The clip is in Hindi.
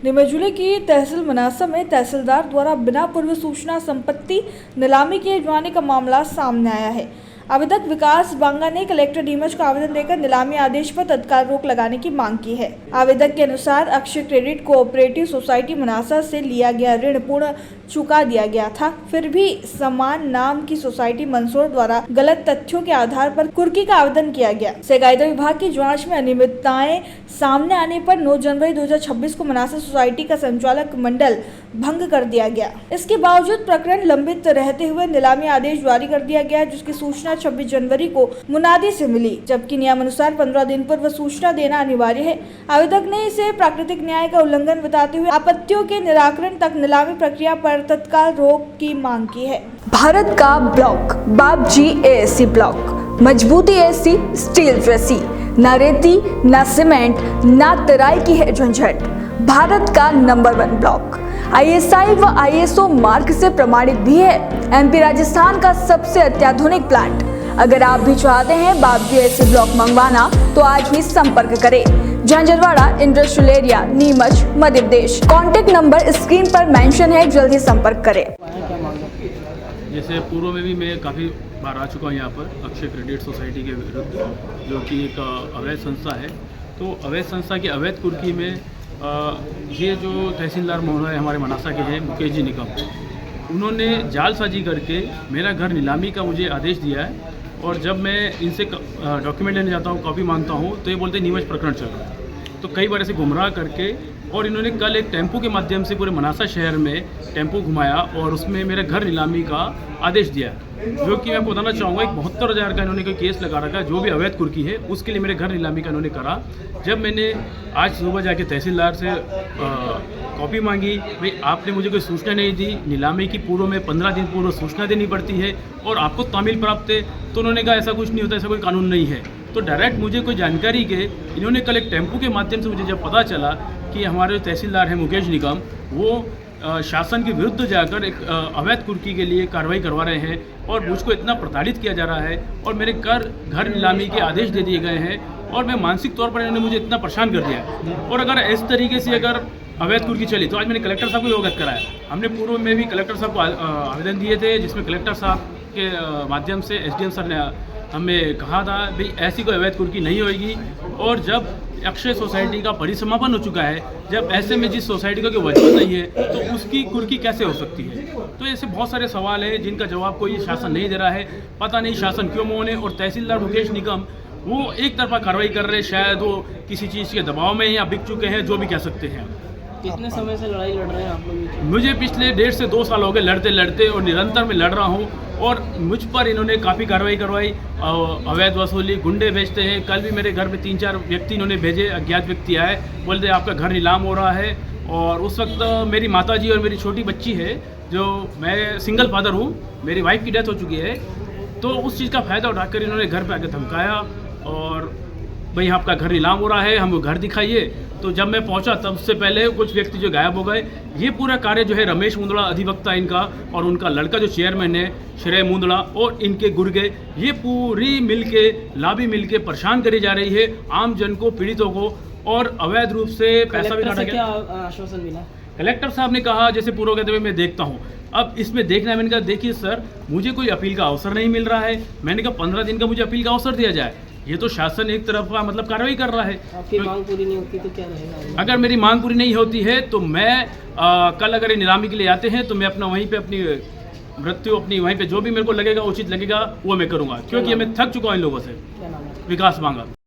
निमजुली की तहसील मनासा में तहसीलदार द्वारा बिना पूर्व सूचना संपत्ति नीलामी किए जाने का मामला सामने आया है। आवेदक विकास बांगा ने कलेक्टर नीमच का आवेदन देकर नीलामी आदेश पर तत्काल रोक लगाने की मांग की है। आवेदक के अनुसार Akshay credit cooperative society Manasa से लिया गया ऋण पूर्ण चुका दिया गया था, फिर भी समान नाम की सोसाइटी मंदसौर द्वारा गलत तथ्यों के आधार पर कुर्की का आवेदन किया गया। सहकारिता विभाग की जांच में अनियमितताएं सामने आने पर 9 जनवरी 2026 को मनासा सोसाइटी का संचालक मंडल भंग कर दिया गया। इसके बावजूद प्रकरण लंबित रहते हुए नीलामी आदेश जारी कर दिया गया, जिसकी सूचना 26 जनवरी को मुनादी से मिली, जबकि नियमानुसार 15 दिन पूर्व सूचना देना अनिवार्य है। आवेदक ने इसे प्राकृतिक न्याय का उल्लंघन बताते हुए आपत्तियों के निराकरण तक नीलामी प्रक्रिया पर तत्काल रोक की मांग की है। भारत का ब्लॉक बाबजी एएससी ब्लॉक, मजबूती एसी स्टील जैसी, न रेती न सीमेंट न तराई की है झंझट। भारत का नंबर 1 ब्लॉक ISI व ISO मार्क से प्रमाणित भी है। MP राजस्थान का सबसे अत्याधुनिक प्लांट। अगर आप भी चाहते हैं बाबजी एएससी ब्लॉक मंगवाना तो आज ही संपर्क करें। Jhanjharwada industrial area, Neemuch, Madhya Pradesh. Contact number screen पर मेंशन है, जल्दी संपर्क करें। जैसे पूर्व में भी मैं काफ़ी बार आ चुका हूँ यहाँ पर अक्षय क्रेडिट सोसाइटी के विरुद्ध, जो कि एक अवैध संस्था है। तो अवैध संस्था की अवैध कुर्की में ये जो तहसीलदार महोदय हमारे मनासा के हैं, मुकेश जी निकम, उन्होंने जालसाजी करके मेरा घर नीलामी का मुझे आदेश दिया है। और जब मैं इनसे डॉक्यूमेंट लेने जाता हूँ, कॉपी मांगता हूँ, तो ये बोलते नीमच प्रकरण चल रहा है। तो कई बार ऐसे गुमराह करके, और इन्होंने कल एक टेम्पो के माध्यम से पूरे मनासा शहर में टेम्पो घुमाया और उसमें मेरे घर नीलामी का आदेश दिया, जो कि मैं आपको बताना चाहूँगा, एक 72,000 का इन्होंने कोई केस लगा रखा है, जो भी अवैध कुर्की है उसके लिए मेरे घर नीलामी का इन्होंने करा। जब मैंने आज सुबह जाके तहसीलदार से कॉपी मांगी, भाई आपने मुझे कोई सूचना नहीं दी, नीलामी की पूर्व में 15 दिन पूर्व सूचना देनी पड़ती है और आपको तामील प्राप्त है, तो उन्होंने कहा ऐसा कुछ नहीं होता, ऐसा कोई कानून नहीं है। तो डायरेक्ट मुझे कोई जानकारी के इन्होंने कल एक टेम्पो के माध्यम से मुझे जब पता चला कि हमारे तहसीलदार हैं मुकेश निकम, वो शासन के विरुद्ध जाकर एक अवैध कुर्की के लिए कार्रवाई करवा रहे हैं और मुझको इतना प्रताड़ित किया जा रहा है और मेरे घर नीलामी के आदेश दे दिए गए हैं और मैं मानसिक तौर पर इन्होंने मुझे इतना परेशान कर दिया है। और अगर इस तरीके से अगर अवैध कुर्की चली तो आज मैंने कलेक्टर साहब को अवगत कराया। हमने पूर्व में भी कलेक्टर साहब को आवेदन दिए थे, जिसमें कलेक्टर साहब के माध्यम से SDM सर ने हमें कहा था भाई ऐसी कोई अवैध कुर्की नहीं होगी। और जब अक्षय सोसाइटी का परिसमापन हो चुका है, जब ऐसे में जिस सोसाइटी का कोई वजूद नहीं है तो उसकी कुर्की कैसे हो सकती है। तो ऐसे बहुत सारे सवाल हैं जिनका जवाब कोई शासन नहीं दे रहा है। पता नहीं शासन क्यों मौन है। और तहसीलदार मुकेश निकम वो एक तरफा कार्रवाई कर रहे हैं, शायद वो किसी चीज़ के दबाव में या बिक चुके हैं, जो भी कह सकते हैं। कितने समय से लड़ाई लड़ रहे हैं आप लोग? मुझे पिछले 1.5 से 2 साल हो गए लड़ते लड़ते, और निरंतर मैं लड़ रहा हूँ और मुझ पर इन्होंने काफ़ी कार्रवाई करवाई। अवैध वसूली, गुंडे भेजते हैं। कल भी मेरे घर पे 3-4 व्यक्ति इन्होंने भेजे, अज्ञात व्यक्ति आए, बोलते आपका घर नीलाम हो रहा है। और उस वक्त मेरी माताजी और मेरी छोटी बच्ची है, जो मैं सिंगल फादर हूँ, मेरी वाइफ की डेथ हो चुकी है। तो उस चीज़ का फ़ायदा उठाकर इन्होंने घर पर आकर धमकाया और भाई आपका घर नीलाम हो रहा है, हमको घर दिखाइए। तो जब मैं पहुंचा तब से पहले कुछ व्यक्ति जो गायब हो गए। ये पूरा कार्य जो है रमेश मुंदड़ा अधिवक्ता इनका और उनका लड़का जो चेयरमैन है श्रेय मुंदड़ा और इनके गुर्गे, ये पूरी मिलके लॉबी मिलके परेशान करी जा रही है आम जन को, पीड़ितों को, और अवैध रूप से पैसा भी काटा गया। क्या आश्वासन मिला? कलेक्टर साहब ने कहा, जैसे पूर्व कहते हुए मैं देखता हूँ, अब इसमें देखना है। मैंने कहा देखिए सर, मुझे कोई अपील का अवसर नहीं मिल रहा है। मैंने कहा 15 दिन का मुझे अपील का अवसर दिया जाए। ये तो शासन एक तरफ का मतलब कार्रवाई कर रहा है। आपकी मांग पूरी नहीं होती तो क्या रहेगा? अगर मेरी मांग पूरी नहीं होती है तो मैं कल अगर ये नीलामी के लिए आते हैं तो मैं अपना वहीं पे अपनी मृत्यु, अपनी वहीं पे जो भी मेरे को लगेगा उचित लगेगा वो मैं करूँगा, क्योंकि मैं थक चुका हूँ इन लोगों से। क्या नाम है? विकास बांगा।